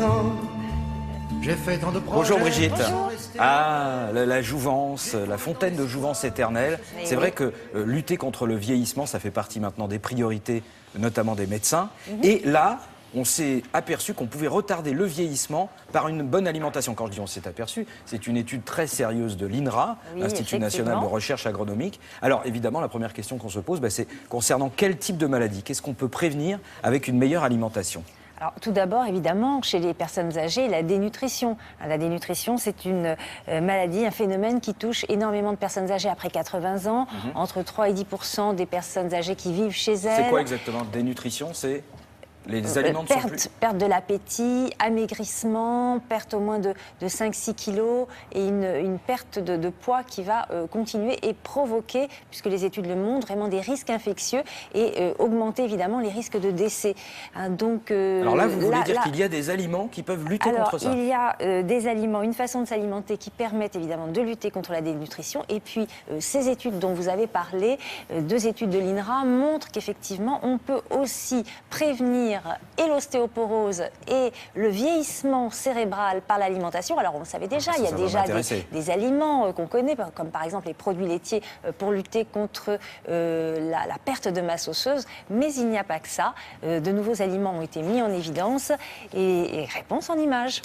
ans, j'ai fait tant de projets. Bonjour Brigitte. Bonjour. Ah, la jouvence, la fontaine de jouvence éternelle. C'est vrai que lutter contre le vieillissement, ça fait partie maintenant des priorités, notamment des médecins. Et là, on s'est aperçu qu'on pouvait retarder le vieillissement par une bonne alimentation. Quand je dis on s'est aperçu, c'est une étude très sérieuse de l'INRA, l'Institut national de recherche agronomique. Alors évidemment, la première question qu'on se pose, c'est concernant quel type de maladie? Qu'est-ce qu'on peut prévenir avec une meilleure alimentation? Alors, tout d'abord, évidemment, chez les personnes âgées, la dénutrition. La dénutrition, c'est une maladie, un phénomène qui touche énormément de personnes âgées après 80 ans. Entre 3 et 10% des personnes âgées qui vivent chez elles. C'est quoi exactement? Dénutrition, c'est les aliments ne sont plus... Perte de l'appétit, amaigrissement, perte au moins de 5-6 kilos et une perte de poids qui va continuer et provoquer, puisque les études le montrent, vraiment des risques infectieux et augmenter évidemment les risques de décès. Donc, alors là, vous voulez dire qu'il y a des aliments qui peuvent lutter contre ça? Il y a des aliments, une façon de s'alimenter qui permettent évidemment de lutter contre la dénutrition. Et puis, ces études dont vous avez parlé, 2 études de l'INRA, montrent qu'effectivement, on peut aussi prévenir et l'ostéoporose et le vieillissement cérébral par l'alimentation. Alors on le savait déjà, il y a déjà des aliments qu'on connaît, comme par exemple les produits laitiers pour lutter contre la perte de masse osseuse, mais il n'y a pas que ça. De nouveaux aliments ont été mis en évidence et réponse en images.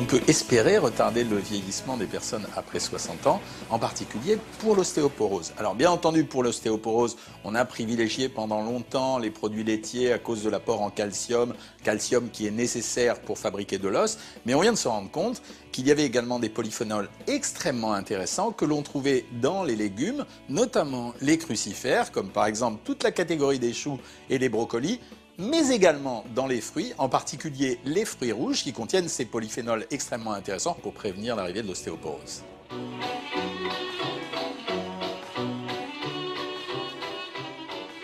On peut espérer retarder le vieillissement des personnes après 60 ans, en particulier pour l'ostéoporose. Alors bien entendu, pour l'ostéoporose, on a privilégié pendant longtemps les produits laitiers à cause de l'apport en calcium, calcium qui est nécessaire pour fabriquer de l'os, mais on vient de se rendre compte qu'il y avait également des polyphénols extrêmement intéressants que l'on trouvait dans les légumes, notamment les crucifères, comme par exemple toute la catégorie des choux et des brocolis, mais également dans les fruits, en particulier les fruits rouges qui contiennent ces polyphénols extrêmement intéressants pour prévenir l'arrivée de l'ostéoporose.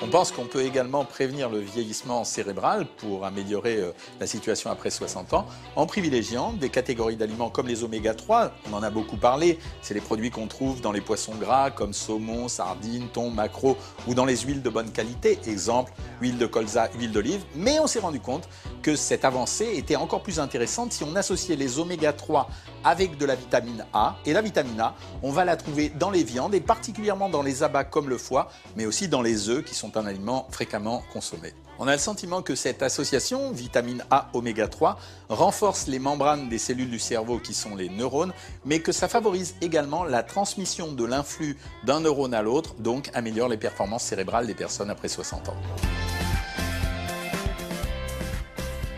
On pense qu'on peut également prévenir le vieillissement cérébral pour améliorer la situation après 60 ans en privilégiant des catégories d'aliments comme les oméga 3, on en a beaucoup parlé, c'est les produits qu'on trouve dans les poissons gras comme saumon, sardines, thon, maquereau ou dans les huiles de bonne qualité, exemple huile de colza, huile d'olive, mais on s'est rendu compte que cette avancée était encore plus intéressante si on associait les oméga 3 avec de la vitamine A. Et la vitamine A, on va la trouver dans les viandes et particulièrement dans les abats comme le foie, mais aussi dans les œufs qui sont un aliment fréquemment consommé. On a le sentiment que cette association, vitamine A, oméga 3, renforce les membranes des cellules du cerveau qui sont les neurones, mais que ça favorise également la transmission de l'influx d'un neurone à l'autre, donc améliore les performances cérébrales des personnes après 60 ans.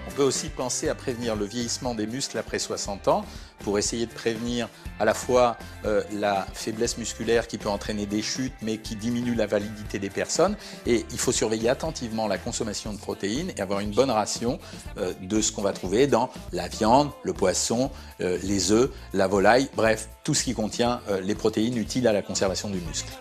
On peut aussi penser à prévenir le vieillissement des muscles après 60 ans pour essayer de prévenir à la fois la faiblesse musculaire qui peut entraîner des chutes mais qui diminue la validité des personnes. Et il faut surveiller attentivement la consommation de protéines et avoir une bonne ration de ce qu'on va trouver dans la viande, le poisson, les œufs, la volaille, bref, tout ce qui contient les protéines utiles à la conservation du muscle.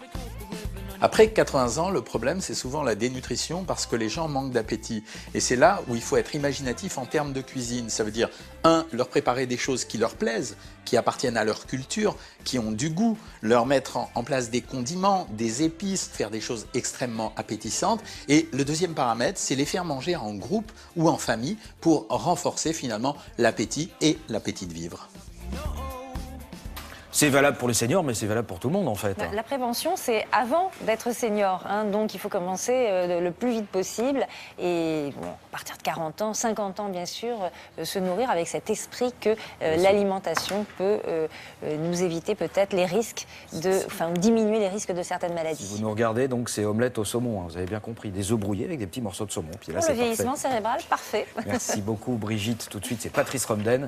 Après 80 ans, le problème, c'est souvent la dénutrition parce que les gens manquent d'appétit. Et c'est là où il faut être imaginatif en termes de cuisine. Ça veut dire, leur préparer des choses qui leur plaisent, qui appartiennent à leur culture, qui ont du goût, leur mettre en place des condiments, des épices, faire des choses extrêmement appétissantes. Et le deuxième paramètre, c'est les faire manger en groupe ou en famille pour renforcer finalement l'appétit et l'appétit de vivre. C'est valable pour les seniors, mais c'est valable pour tout le monde en fait. La prévention, c'est avant d'être senior. Donc il faut commencer le plus vite possible. Et bon, à partir de 40 ans, 50 ans bien sûr, se nourrir avec cet esprit que l'alimentation peut nous éviter peut-être les risques diminuer les risques de certaines maladies. Si vous nous regardez, donc c'est omelette au saumon, vous avez bien compris. Des œufs brouillés avec des petits morceaux de saumon. Puis là, pour le vieillissement cérébral, parfait. Merci beaucoup Brigitte. Tout de suite, c'est Patrice Romden.